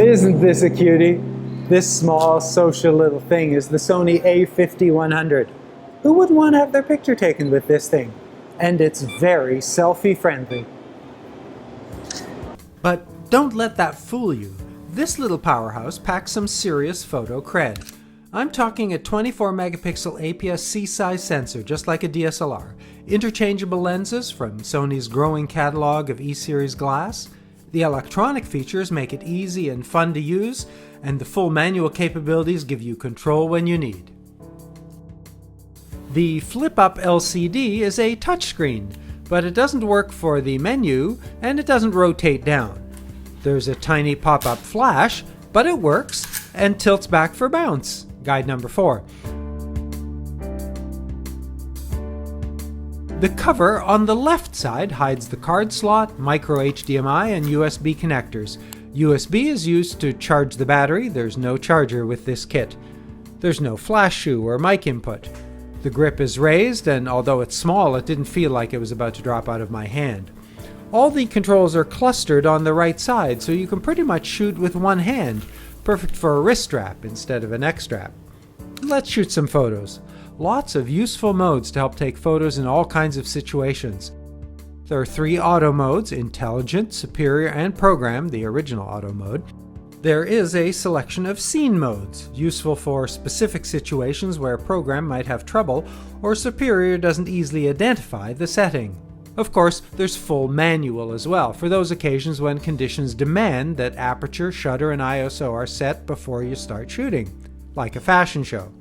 Isn't this a cutie? This small social little thing is the Sony A5100. Who would want to have their picture taken with this thing? And it's very selfie friendly. But don't let that fool you. This little powerhouse packs some serious photo cred. I'm talking a 24 megapixel APS-C size sensor, just like a DSLR, interchangeable lenses from Sony's growing catalog of E-series glass. The electronic features make it easy and fun to use, and the full manual capabilities give you control when you need. The flip-up LCD is a touchscreen, but it doesn't work for the menu, and it doesn't rotate down. There's a tiny pop-up flash, but it works and tilts back for bounce. Guide number 4. The cover on the left side hides the card slot, micro HDMI, and USB connectors. USB is used to charge the battery. There's no charger with this kit. There's no flash shoe or mic input. The grip is raised, and although it's small, it didn't feel like it was about to drop out of my hand. All the controls are clustered on the right side, so you can pretty much shoot with one hand, perfect for a wrist strap instead of a neck strap. Let's shoot some photos. Lots of useful modes to help take photos in all kinds of situations. There are 3 auto modes: Intelligent, Superior, and Program, the original auto mode. There is a selection of scene modes, useful for specific situations where Program might have trouble or Superior doesn't easily identify the setting. Of course, there's full manual as well, for those occasions when conditions demand that aperture, shutter, and ISO are set before you start shooting, like a fashion show.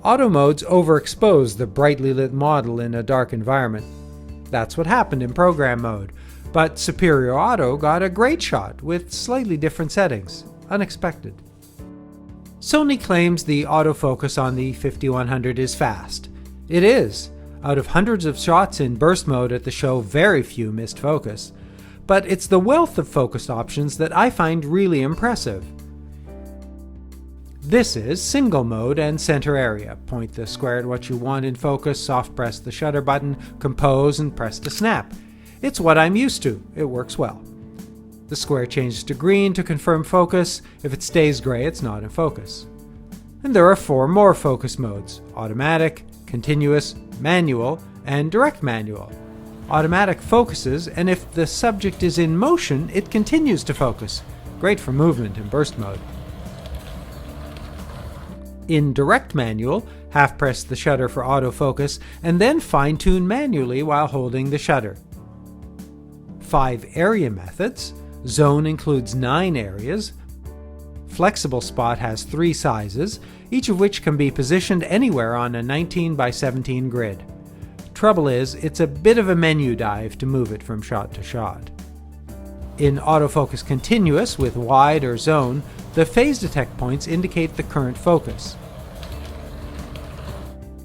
Auto modes overexpose the brightly lit model in a dark environment. That's what happened in Program mode, but Superior Auto got a great shot with slightly different settings. Unexpected. Sony claims the autofocus on the 5100 is fast. It is. Out of hundreds of shots in burst mode at the show, very few missed focus. But it's the wealth of focus options that I find really impressive. This is single mode and center area. Point the square at what you want in focus, soft press the shutter button, compose, and press to snap. It's what I'm used to. It works well. The square changes to green to confirm focus. If it stays gray, it's not in focus. And there are 4 more focus modes: automatic, continuous, manual, and direct manual. Automatic focuses, and if the subject is in motion, it continues to focus. Great for movement in burst mode. In direct manual, half press the shutter for autofocus, and then fine-tune manually while holding the shutter. 5 area methods. Zone includes 9 areas. Flexible spot has 3 sizes, each of which can be positioned anywhere on a 19 by 17 grid. Trouble is, it's a bit of a menu dive to move it from shot to shot. In autofocus continuous with wide or zone, the phase detect points indicate the current focus.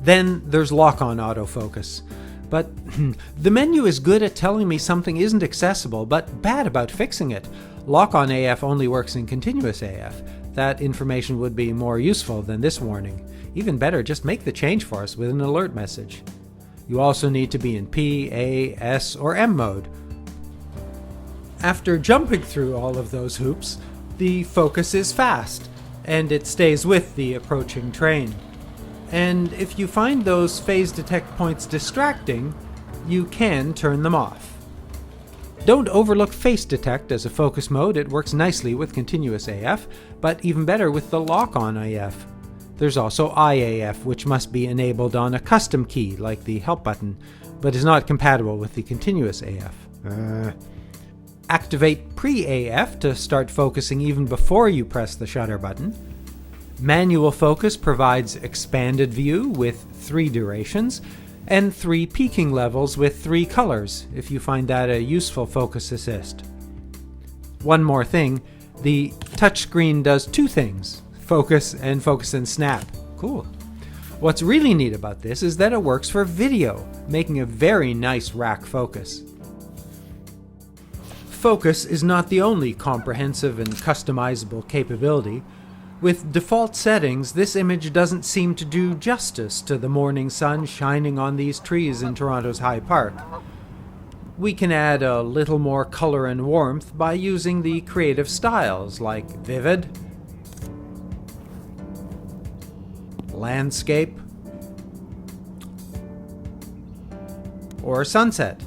Then there's lock-on autofocus. But the menu is good at telling me something isn't accessible, but bad about fixing it. Lock-on AF only works in continuous AF. That information would be more useful than this warning. Even better, just make the change for us with an alert message. You also need to be in P, A, S, or M mode. After jumping through all of those hoops, the focus is fast, and it stays with the approaching train. And if you find those phase detect points distracting, you can turn them off. Don't overlook face detect as a focus mode. It works nicely with continuous AF, but even better with the lock-on AF. There's also IAF, which must be enabled on a custom key like the help button, but is not compatible with the continuous AF. Activate pre-AF to start focusing even before you press the shutter button. Manual focus provides expanded view with 3 durations, and 3 peaking levels with 3 colors, if you find that a useful focus assist. One more thing, the touchscreen does 2 things: focus and snap. Cool. What's really neat about this is that it works for video, making a very nice rack focus. Focus is not the only comprehensive and customizable capability. With default settings, this image doesn't seem to do justice to the morning sun shining on these trees in Toronto's High Park. We can add a little more color and warmth by using the creative styles like vivid, landscape, or sunset.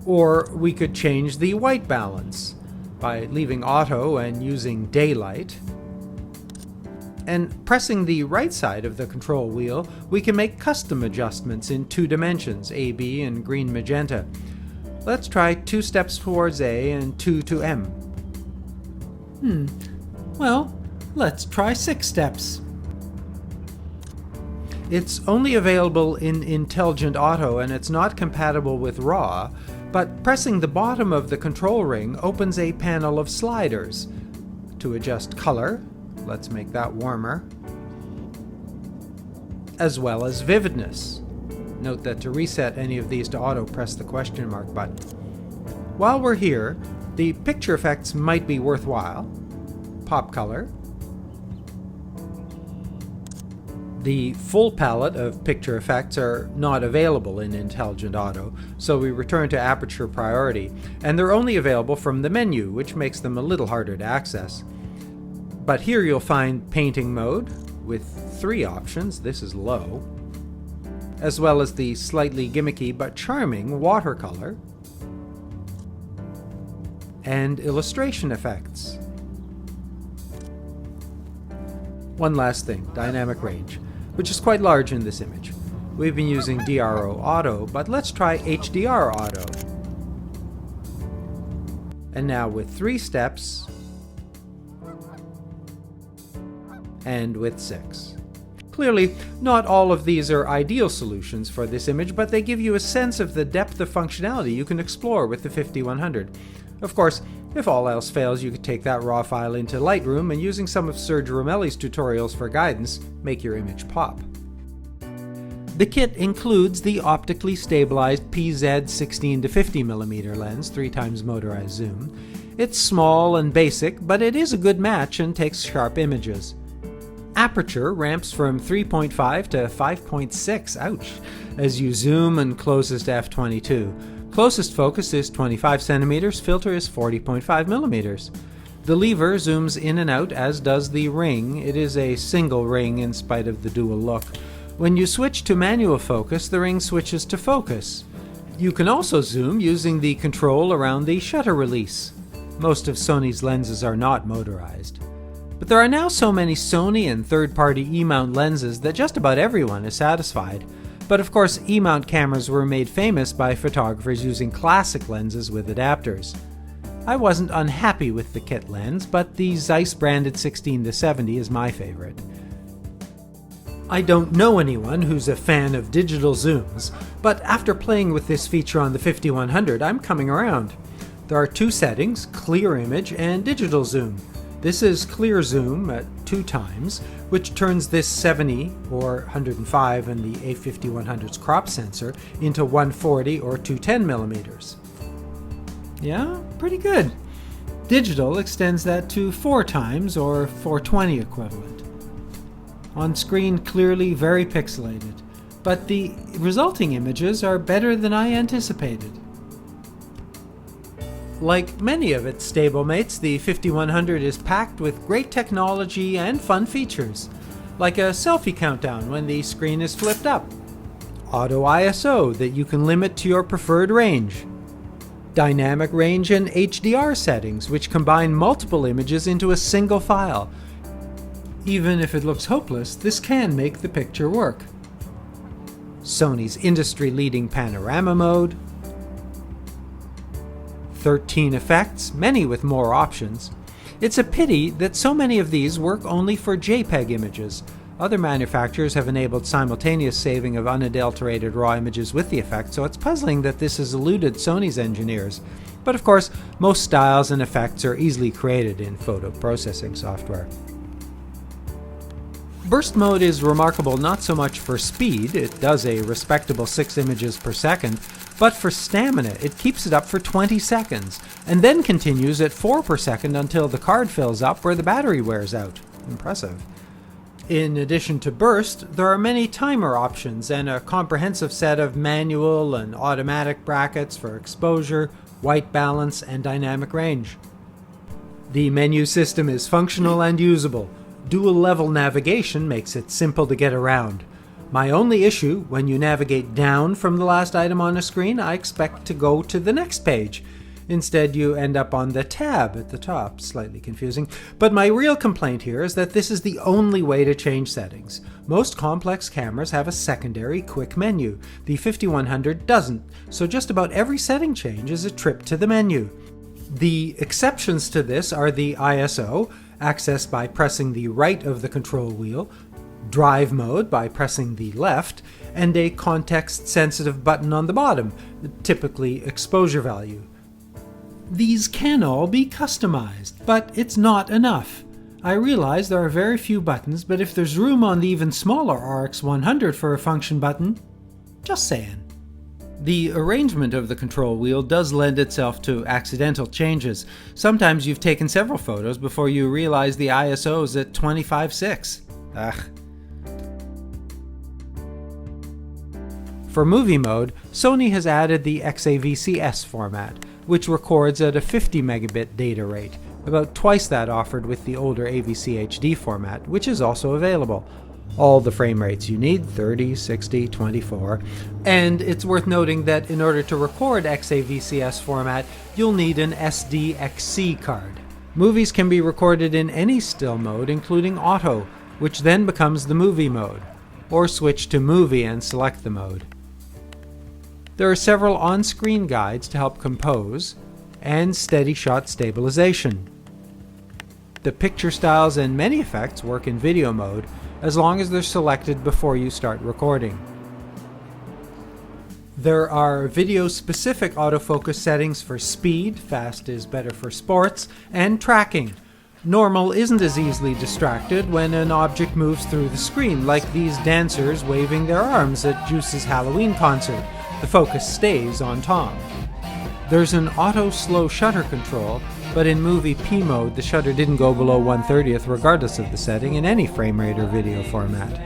Or we could change the white balance by leaving auto and using daylight. And pressing the right side of the control wheel, we can make custom adjustments in 2 dimensions, AB and green magenta. Let's try 2 steps towards A and 2 to M. Well, let's try 6 steps. It's only available in Intelligent Auto and it's not compatible with RAW, but pressing the bottom of the control ring opens a panel of sliders. To adjust color, let's make that warmer, as well as vividness. Note that to reset any of these to auto, press the question mark button. While we're here, the picture effects might be worthwhile. Pop color. The full palette of picture effects are not available in Intelligent Auto, so we return to aperture priority, and they're only available from the menu, which makes them a little harder to access. But here you'll find painting mode with 3 options, this is low, as well as the slightly gimmicky but charming watercolor, and illustration effects. One last thing, dynamic range, which is quite large in this image. We've been using DRO Auto, but let's try HDR Auto. And now with 3 steps, and with 6. Clearly, not all of these are ideal solutions for this image, but they give you a sense of the depth of functionality you can explore with the 5100. Of course, if all else fails, you could take that RAW file into Lightroom and using some of Serge Romelli's tutorials for guidance, make your image pop. The kit includes the optically stabilized PZ 16 to 50mm lens, 3x motorized zoom. It's small and basic, but it is a good match and takes sharp images. Aperture ramps from 3.5 to 5.6, ouch, as you zoom and closes to f22. Closest focus is 25 centimeters, filter is 40.5 millimeters. The lever zooms in and out, as does the ring. It is a single ring in spite of the dual look. When you switch to manual focus, the ring switches to focus. You can also zoom using the control around the shutter release. Most of Sony's lenses are not motorized. But there are now so many Sony and third-party E-mount lenses that just about everyone is satisfied. But of course, E-mount cameras were made famous by photographers using classic lenses with adapters. I wasn't unhappy with the kit lens, but the Zeiss branded 16 to 70 is my favorite. I don't know anyone who's a fan of digital zooms, but after playing with this feature on the 5100, I'm coming around. There are 2 settings, clear image and digital zoom. This is clear zoom at 2 times, which turns this 70 or 105 and the A5100's crop sensor into 140 or 210 millimeters. Yeah, pretty good. Digital extends that to 4 times or 420 equivalent. On screen, clearly very pixelated, but the resulting images are better than I anticipated. Like many of its stablemates, the 5100 is packed with great technology and fun features, like a selfie countdown when the screen is flipped up, auto ISO that you can limit to your preferred range, dynamic range and HDR settings which combine multiple images into a single file. Even if it looks hopeless, this can make the picture work. Sony's industry-leading panorama mode, 13 effects, many with more options. It's a pity that so many of these work only for JPEG images. Other manufacturers have enabled simultaneous saving of unadulterated RAW images with the effect, so it's puzzling that this has eluded Sony's engineers. But of course, most styles and effects are easily created in photo processing software. Burst mode is remarkable not so much for speed, it does a respectable 6 images per second, but for stamina, it keeps it up for 20 seconds, and then continues at 4 per second until the card fills up or the battery wears out. Impressive. In addition to burst, there are many timer options and a comprehensive set of manual and automatic brackets for exposure, white balance, and dynamic range. The menu system is functional and usable. Dual-level navigation makes it simple to get around. My only issue, when you navigate down from the last item on a screen, I expect to go to the next page. Instead, you end up on the tab at the top. Slightly confusing. But my real complaint here is that this is the only way to change settings. Most complex cameras have a secondary quick menu. The 5100 doesn't, so just about every setting change is a trip to the menu. The exceptions to this are the ISO, accessed by pressing the right of the control wheel, drive mode by pressing the left, and a context-sensitive button on the bottom, typically exposure value. These can all be customized, but it's not enough. I realize there are very few buttons, but if there's room on the even smaller RX100 for a function button, just saying. The arrangement of the control wheel does lend itself to accidental changes. Sometimes you've taken several photos before you realize the ISO is at 25.6. Ugh. For movie mode, Sony has added the XAVCS format, which records at a 50 megabit data rate, about twice that offered with the older AVC HD format, which is also available. All the frame rates you need, 30, 60, 24. And it's worth noting that in order to record XAVCS format, you'll need an SDXC card. Movies can be recorded in any still mode, including auto, which then becomes the movie mode, or switch to movie and select the mode. There are several on-screen guides to help compose, and steady shot stabilization. The picture styles and many effects work in video mode, as long as they're selected before you start recording. There are video-specific autofocus settings for speed, fast is better for sports, and tracking. Normal isn't as easily distracted when an object moves through the screen, like these dancers waving their arms at Juice's Halloween concert. The focus stays on Tom. There's an auto slow shutter control, but in movie P mode the shutter didn't go below 1/30th regardless of the setting in any frame rate or video format.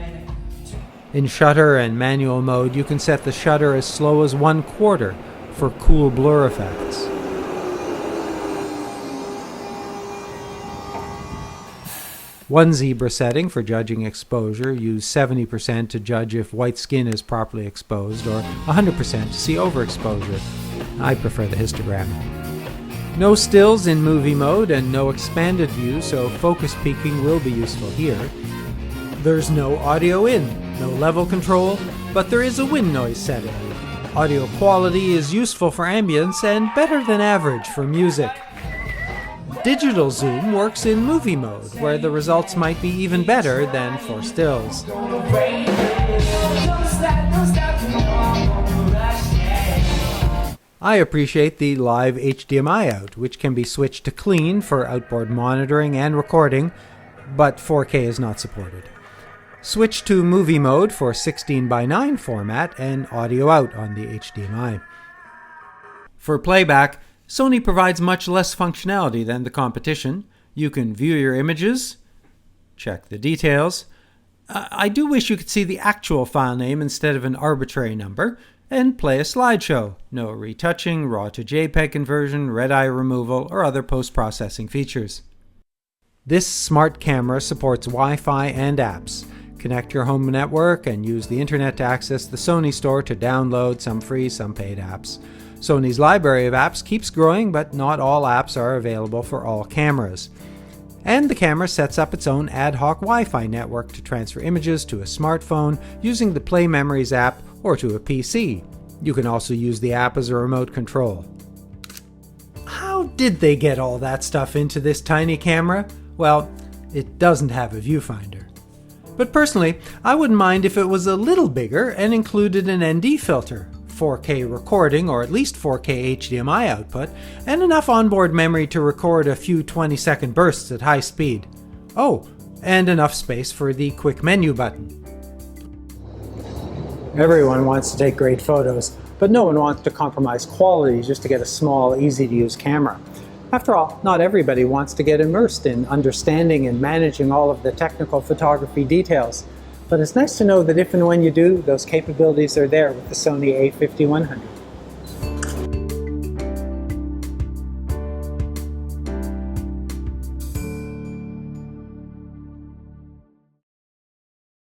In shutter and manual mode you can set the shutter as slow as 1/4 for cool blur effects. One zebra setting for judging exposure, use 70% to judge if white skin is properly exposed, or 100% to see overexposure. I prefer the histogram. No stills in movie mode and no expanded view, so focus peaking will be useful here. There's no audio in, no level control, but there is a wind noise setting. Audio quality is useful for ambience and better than average for music. Digital zoom works in movie mode, where the results might be even better than for stills. I appreciate the live HDMI out, which can be switched to clean for outboard monitoring and recording, but 4K is not supported. Switch to movie mode for 16:9 format and audio out on the HDMI. For playback, Sony provides much less functionality than the competition. You can view your images, check the details. I do wish you could see the actual file name instead of an arbitrary number, and play a slideshow. No retouching, RAW to JPEG conversion, red-eye removal, or other post-processing features. This smart camera supports Wi-Fi and apps. Connect your home network and use the internet to access the Sony store to download some free, some paid apps. Sony's library of apps keeps growing, but not all apps are available for all cameras. And the camera sets up its own ad hoc Wi-Fi network to transfer images to a smartphone using the Play Memories app or to a PC. You can also use the app as a remote control. How did they get all that stuff into this tiny camera? Well, it doesn't have a viewfinder. But personally, I wouldn't mind if it was a little bigger and included an ND filter, 4K recording or at least 4K HDMI output, and enough onboard memory to record a few 20-second bursts at high speed. Oh, and enough space for the quick menu button. Everyone wants to take great photos, but no one wants to compromise quality just to get a small, easy-to-use camera. After all, not everybody wants to get immersed in understanding and managing all of the technical photography details, but it's nice to know that if and when you do, those capabilities are there with the Sony A5100.